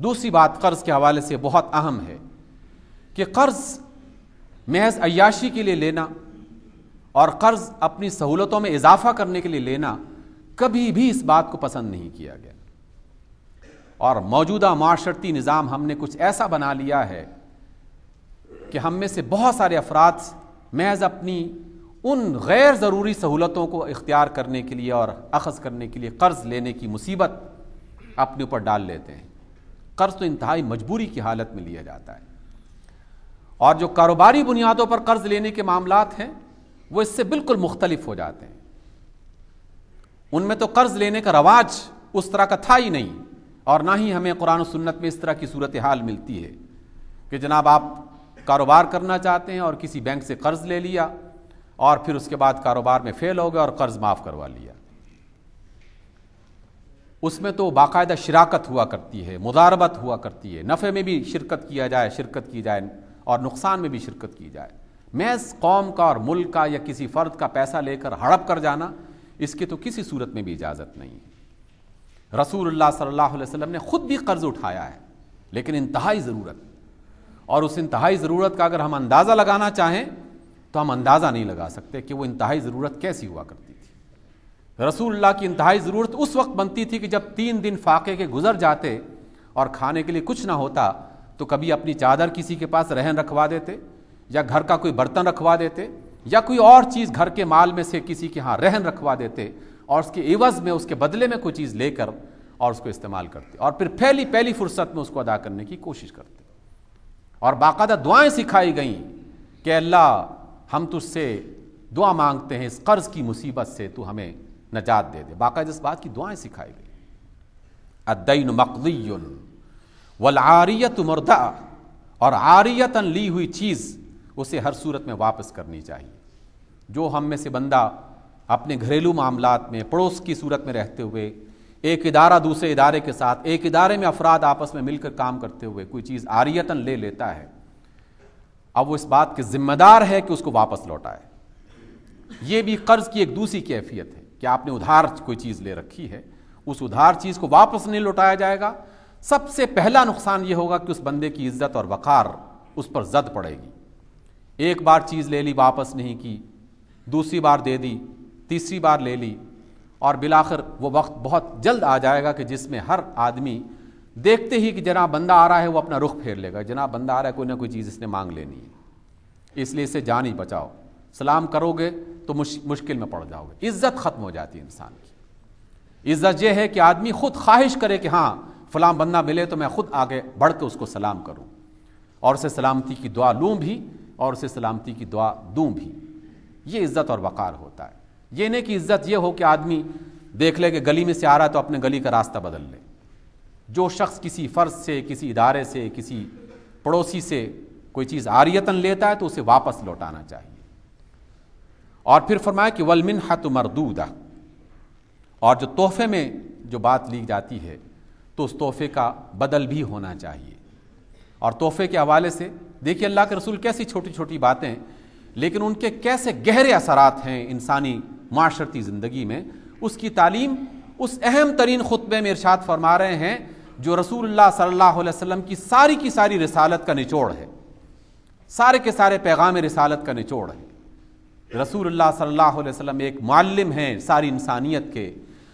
دوسری بات قرض کے حوالے سے بہت اہم ہے کہ قرض محض عیاشی کے لیے لینا اور قرض اپنی سہولتوں میں اضافہ کرنے کے لیے لینا کبھی بھی اس بات کو پسند نہیں کیا گیا، اور موجودہ معاشرتی نظام ہم نے کچھ ایسا بنا لیا ہے کہ ہم میں سے بہت سارے افراد محض اپنی ان غیر ضروری سہولتوں کو اختیار کرنے کے لیے اور اخذ کرنے کے لیے قرض لینے کی مصیبت اپنے اوپر ڈال لیتے ہیں۔ قرض تو انتہائی مجبوری کی حالت میں لیا جاتا ہے، اور جو کاروباری بنیادوں پر قرض لینے کے معاملات ہیں وہ اس سے بالکل مختلف ہو جاتے ہیں۔ ان میں تو قرض لینے کا رواج اس طرح کا تھا ہی نہیں، اور نہ ہی ہمیں قرآن و سنت میں اس طرح کی صورتحال ملتی ہے کہ جناب آپ کاروبار کرنا چاہتے ہیں اور کسی بینک سے قرض لے لیا اور پھر اس کے بعد کاروبار میں فیل ہو گیا اور قرض معاف کروا لیا۔ اس میں تو باقاعدہ شراکت ہوا کرتی ہے، مضاربت ہوا کرتی ہے، نفع میں بھی شرکت کی جائے اور نقصان میں بھی شرکت کی جائے۔ محض قوم کا اور ملک کا یا کسی فرد کا پیسہ لے کر ہڑپ کر جانا، اس کی تو کسی صورت میں بھی اجازت نہیں ہے۔ رسول اللہ صلی اللہ علیہ وسلم نے خود بھی قرض اٹھایا ہے، لیکن انتہائی ضرورت، اور اس انتہائی ضرورت کا اگر ہم اندازہ لگانا چاہیں تو ہم اندازہ نہیں لگا سکتے کہ وہ انتہائی ضرورت کیسی ہوا کرتی تھی۔ رسول اللہ کی انتہائی ضرورت اس وقت بنتی تھی کہ جب 3 دن فاقے کے گزر جاتے اور کھانے کے لیے کچھ نہ ہوتا تو کبھی اپنی چادر کسی کے پاس رہن رکھوا دیتے، یا گھر کا کوئی برتن رکھوا دیتے، یا کوئی اور چیز گھر کے مال میں سے کسی کے ہاں رہن رکھوا دیتے، اور اس کے عوض میں، اس کے بدلے میں کوئی چیز لے کر اور اس کو استعمال کرتے، اور پھر پہلی فرصت میں اس کو ادا کرنے کی کوشش کرتے، اور باقاعدہ دعائیں سکھائی گئیں کہ اللہ ہم تجھ سے دعا مانگتے ہیں اس قرض کی مصیبت سے تو ہمیں نجات دے دے۔ باقاعدہ اس بات کی دعائیں سکھائی گئی۔ الدین مقضی والعاریۃ مردع، اور عاریتاً لی ہوئی چیز اسے ہر صورت میں واپس کرنی چاہیے۔ جو ہم میں سے بندہ اپنے گھریلو معاملات میں پڑوس کی صورت میں رہتے ہوئے ایک ادارہ دوسرے ادارے کے ساتھ، ایک ادارے میں افراد آپس میں مل کر کام کرتے ہوئے کوئی چیز عاریتاً لے لیتا ہے، اب وہ اس بات کے ذمہ دار ہے کہ اس کو واپس لوٹائے۔ یہ بھی قرض کی ایک دوسری کیفیت ہے کہ آپ نے ادھار کوئی چیز لے رکھی ہے، اس ادھار چیز کو واپس نہیں لوٹایا جائے گا، سب سے پہلا نقصان یہ ہوگا کہ اس بندے کی عزت اور وقار اس پر زد پڑے گی۔ ایک بار چیز لے لی، واپس نہیں کی، دوسری بار دے دی، تیسری بار لے لی، اور بالآخر وہ وقت بہت جلد آ جائے گا کہ جس میں ہر آدمی دیکھتے ہی کہ جناب بندہ آ رہا ہے وہ اپنا رخ پھیر لے گا، جناب بندہ آ رہا ہے کوئی نہ کوئی چیز اس نے مانگ لینی ہے، اس لیے اسے جان ہی بچاؤ، سلام کرو گے تو مشکل میں پڑ جاؤ گے۔ عزت ختم ہو جاتی ہے انسان کی۔ عزت یہ ہے کہ آدمی خود خواہش کرے کہ ہاں فلاں بندہ ملے تو میں خود آگے بڑھ کے اس کو سلام کروں اور اسے سلامتی کی دعا لوں بھی اور اسے سلامتی کی دعا دوں بھی۔ یہ عزت اور وقار ہوتا ہے۔ یہ نہیں کہ عزت یہ ہو کہ آدمی دیکھ لے کہ گلی میں سے آ رہا ہے تو اپنے گلی کا راستہ بدل لے۔ جو شخص کسی فرد سے، کسی ادارے سے، کسی پڑوسی سے کوئی چیز عاریتاً لیتا ہے تو اسے واپس لوٹانا چاہیے۔ اور پھر فرمایا کہ والمنحۃ مردودہ، اور جو تحفے میں جو بات لی جاتی ہے تو اس تحفے کا بدل بھی ہونا چاہیے۔ اور تحفے کے حوالے سے دیکھیے اللہ کے رسول کیسی چھوٹی چھوٹی باتیں، لیکن ان کے کیسے گہرے اثرات ہیں انسانی معاشرتی زندگی میں، اس کی تعلیم اس اہم ترین خطبے میں ارشاد فرما رہے ہیں جو رسول اللہ صلی اللہ علیہ وسلم کی ساری رسالت کا نچوڑ ہے، سارے کے سارے پیغام رسالت کا نچوڑ ہے۔ رسول اللہ صلی اللہ علیہ وسلم ایک معلم ہیں ساری انسانیت کے،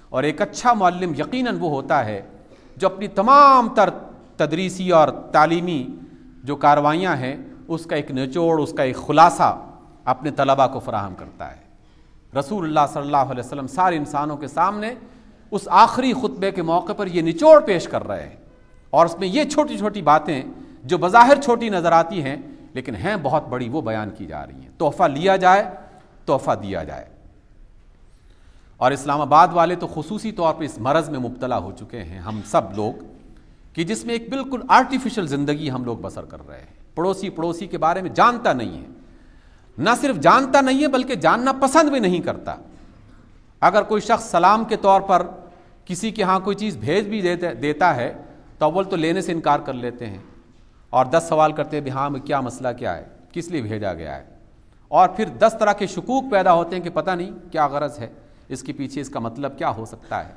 اور ایک اچھا معلم یقیناً وہ ہوتا ہے جو اپنی تمام تر تدریسی اور تعلیمی جو کاروائیاں ہیں اس کا ایک نچوڑ، اس کا ایک خلاصہ اپنے طلباء کو فراہم کرتا ہے۔ رسول اللہ صلی اللہ علیہ وسلم سارے انسانوں کے سامنے اس آخری خطبے کے موقع پر یہ نچوڑ پیش کر رہے ہیں، اور اس میں یہ چھوٹی چھوٹی باتیں جو بظاہر چھوٹی نظر آتی ہیں لیکن ہیں بہت بڑی، وہ بیان کی جا رہی ہیں۔ تحفہ لیا جائے، تحفہ دیا جائے۔ اور اسلام آباد والے تو خصوصی طور پہ اس مرض میں مبتلا ہو چکے ہیں ہم سب لوگ، کہ جس میں ایک بالکل آرٹیفیشل زندگی ہم لوگ بسر کر رہے ہیں۔ پڑوسی کے بارے میں جانتا نہیں ہے، نہ صرف جانتا نہیں ہے بلکہ جاننا پسند بھی نہیں کرتا۔ اگر کوئی شخص سلام کے طور پر کسی کے ہاں کوئی چیز بھیج بھی دیتا ہے تو اول تو لینے سے انکار کر لیتے ہیں، اور 10 سوال کرتے ہیں بھی ہاں کیا مسئلہ کیا ہے، کس لیے بھیجا گیا ہے، اور پھر 10 طرح کے شکوک پیدا ہوتے ہیں کہ پتہ نہیں کیا غرض ہے، اس کے پیچھے اس کا مطلب کیا ہو سکتا ہے۔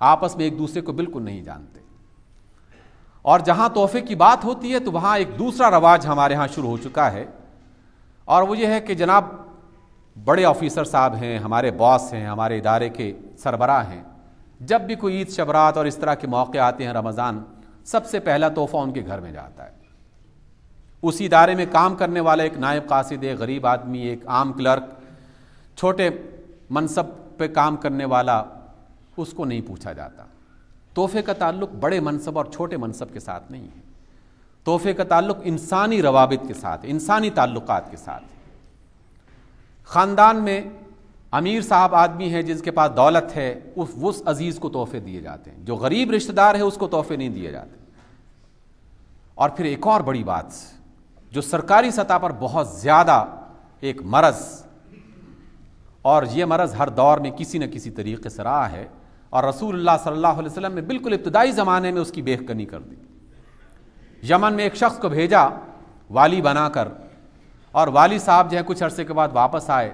آپس میں ایک دوسرے کو بالکل نہیں جانتے۔ اور جہاں تحفے کی بات ہوتی ہے تو وہاں ایک دوسرا رواج ہمارے ہاں شروع ہو چکا ہے، اور وہ یہ ہے کہ جناب بڑے آفیسر صاحب ہیں، ہمارے باس ہیں، ہمارے ادارے کے سربراہ ہیں، جب بھی کوئی عید شبرات اور اس طرح کے موقع آتے ہیں، رمضان، سب سے پہلا تحفہ ان کے گھر میں جاتا ہے۔ اسی ادارے میں کام کرنے والا ایک نائب قاصد، ایک غریب آدمی، ایک عام کلرک، چھوٹے منصب پہ کام کرنے والا، اس کو نہیں پوچھا جاتا۔ تحفے کا تعلق بڑے منصب اور چھوٹے منصب کے ساتھ نہیں ہے، تحفے کا تعلق انسانی روابط کے ساتھ، انسانی تعلقات کے ساتھ۔ خاندان میں امیر صاحب آدمی ہے جس کے پاس دولت ہے، اس عزیز کو تحفے دیے جاتے ہیں، جو غریب رشتہ دار ہے اس کو تحفے نہیں دیے جاتے۔ اور پھر ایک اور بڑی بات جو سرکاری سطح پر بہت زیادہ ایک مرض، اور یہ مرض ہر دور میں کسی نہ کسی طریقے سے رہا ہے، اور رسول اللہ صلی اللہ علیہ وسلم نے بالکل ابتدائی زمانے میں اس کی بے کنی کر دی۔ یمن میں ایک شخص کو بھیجا والی بنا کر، اور والی صاحب جو ہے کچھ عرصے کے بعد واپس آئے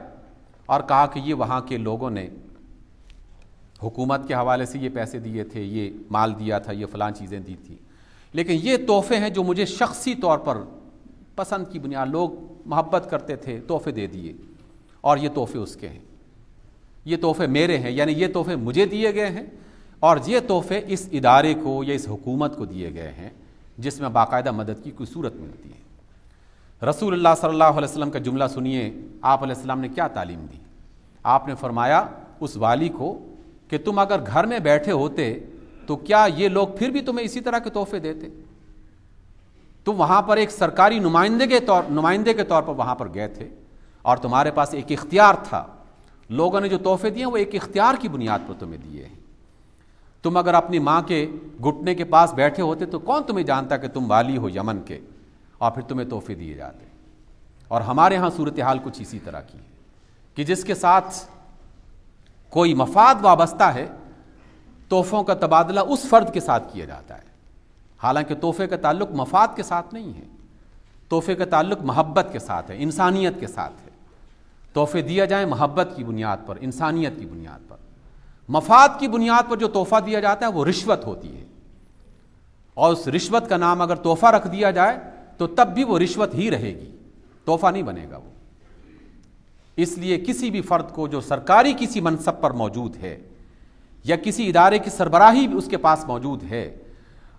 اور کہا کہ یہ وہاں کے لوگوں نے حکومت کے حوالے سے یہ پیسے دیے تھے، یہ مال دیا تھا، یہ فلاں چیزیں دی تھی، لیکن یہ تحفے ہیں جو مجھے شخصی طور پر پسند کی بنیاد، لوگ محبت کرتے تھے، تحفے دے دیے، اور یہ تحفے اس کے ہیں، یہ تحفے میرے ہیں، یعنی یہ تحفے مجھے دیے گئے ہیں، اور یہ تحفے اس ادارے کو یا اس حکومت کو دیے گئے ہیں جس میں باقاعدہ مدد کی کوئی صورت ملتی ہے۔ رسول اللہ صلی اللہ علیہ وسلم کا جملہ سنیے، آپ علیہ السلام نے کیا تعلیم دی؟ آپ نے فرمایا اس والی کو کہ تم اگر گھر میں بیٹھے ہوتے تو کیا یہ لوگ پھر بھی تمہیں اسی طرح کے تحفے دیتے؟ تم وہاں پر ایک سرکاری نمائندے کے طور پر وہاں پر گئے تھے، اور تمہارے پاس ایک اختیار تھا، لوگوں نے جو تحفے دیے وہ ایک اختیار کی بنیاد پر تمہیں دیے ہیں۔ تم اگر اپنی ماں کے گھٹنے کے پاس بیٹھے ہوتے تو کون تمہیں جانتا کہ تم والی ہو یمن کے، اور پھر تمہیں تحفے دیے جاتے۔ اور ہمارے ہاں صورتحال کچھ اسی طرح کی ہے کہ جس کے ساتھ کوئی مفاد وابستہ ہے، تحفوں کا تبادلہ اس فرد کے ساتھ کیا جاتا ہے، حالانکہ تحفے کا تعلق مفاد کے ساتھ نہیں ہے، تحفے کا تعلق محبت کے ساتھ ہے، انسانیت کے ساتھ ہے۔ تحفے دیا جائیں محبت کی بنیاد پر، انسانیت کی بنیاد پر۔ مفاد کی بنیاد پر جو تحفہ دیا جاتا ہے وہ رشوت ہوتی ہے، اور اس رشوت کا نام اگر تحفہ رکھ دیا جائے تو تب بھی وہ رشوت ہی رہے گی، تحفہ نہیں بنے گا وہ۔ اس لیے کسی بھی فرد کو جو سرکاری کسی منصب پر موجود ہے یا کسی ادارے کی سربراہی اس کے پاس موجود ہے،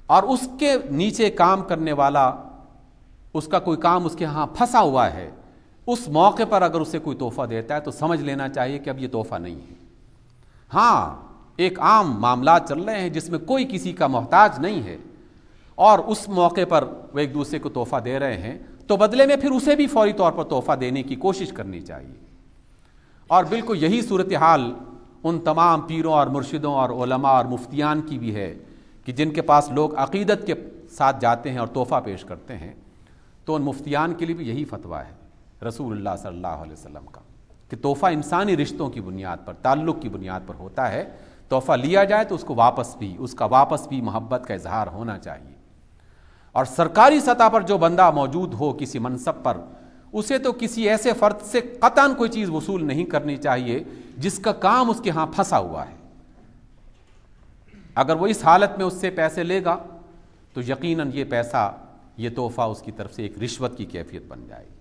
اور اس کے نیچے کام کرنے والا، اس کا کوئی کام اس کے ہاں پھنسا ہوا ہے، اس موقع پر اگر اسے کوئی تحفہ دیتا ہے تو سمجھ لینا چاہیے کہ اب یہ تحفہ نہیں ہے۔ ہاں، ایک عام معاملات چل رہے ہیں جس میں کوئی کسی کا محتاج نہیں ہے، اور اس موقع پر وہ ایک دوسرے کو تحفہ دے رہے ہیں، تو بدلے میں پھر اسے بھی فوری طور پر تحفہ دینے کی کوشش کرنی چاہیے۔ اور بالکل یہی صورتحال ان تمام پیروں اور مرشدوں اور علماء اور مفتیان کی بھی ہے کہ جن کے پاس لوگ عقیدت کے ساتھ جاتے ہیں اور تحفہ پیش کرتے ہیں، تو ان مفتیان کے لیے بھی یہی فتویٰ ہے رسول اللہ صلی اللہ علیہ وسلم کا کہ تحفہ انسانی رشتوں کی بنیاد پر، تعلق کی بنیاد پر ہوتا ہے۔ تحفہ لیا جائے تو اس کا واپس بھی محبت کا اظہار ہونا چاہیے۔ اور سرکاری سطح پر جو بندہ موجود ہو کسی منصب پر، اسے تو کسی ایسے فرد سے قطعاً کوئی چیز وصول نہیں کرنی چاہیے جس کا کام اس کے ہاں پھنسا ہوا ہے۔ اگر وہ اس حالت میں اس سے پیسے لے گا تو یقیناً یہ پیسہ، یہ تحفہ اس کی طرف سے ایک رشوت کی کیفیت بن جائے گی۔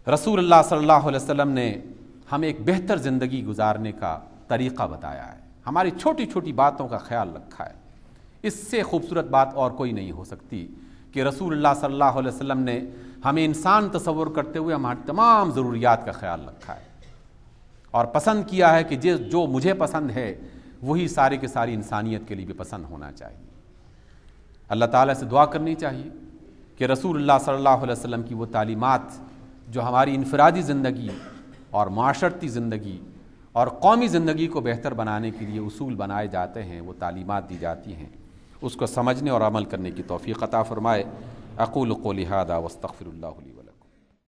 رسول اللہ صلی اللہ علیہ وسلم نے ہمیں ایک بہتر زندگی گزارنے کا طریقہ بتایا ہے، ہماری چھوٹی چھوٹی باتوں کا خیال رکھا ہے۔ اس سے خوبصورت بات اور کوئی نہیں ہو سکتی کہ رسول اللہ صلی اللہ علیہ وسلم نے ہمیں انسان تصور کرتے ہوئے ہماری تمام ضروریات کا خیال رکھا ہے، اور پسند کیا ہے کہ جو مجھے پسند ہے وہی سارے کے ساری انسانیت کے لیے بھی پسند ہونا چاہیے۔ اللہ تعالیٰ سے دعا کرنی چاہیے کہ رسول اللہ صلی اللہ علیہ وسلم کی وہ تعلیمات جو ہماری انفرادی زندگی اور معاشرتی زندگی اور قومی زندگی کو بہتر بنانے کے لیے اصول بنائے جاتے ہیں، وہ تعلیمات دی جاتی ہیں، اس کو سمجھنے اور عمل کرنے کی توفیق عطا فرمائے۔ اقول قولی ھذا واستغفر اللہ لی ولکم۔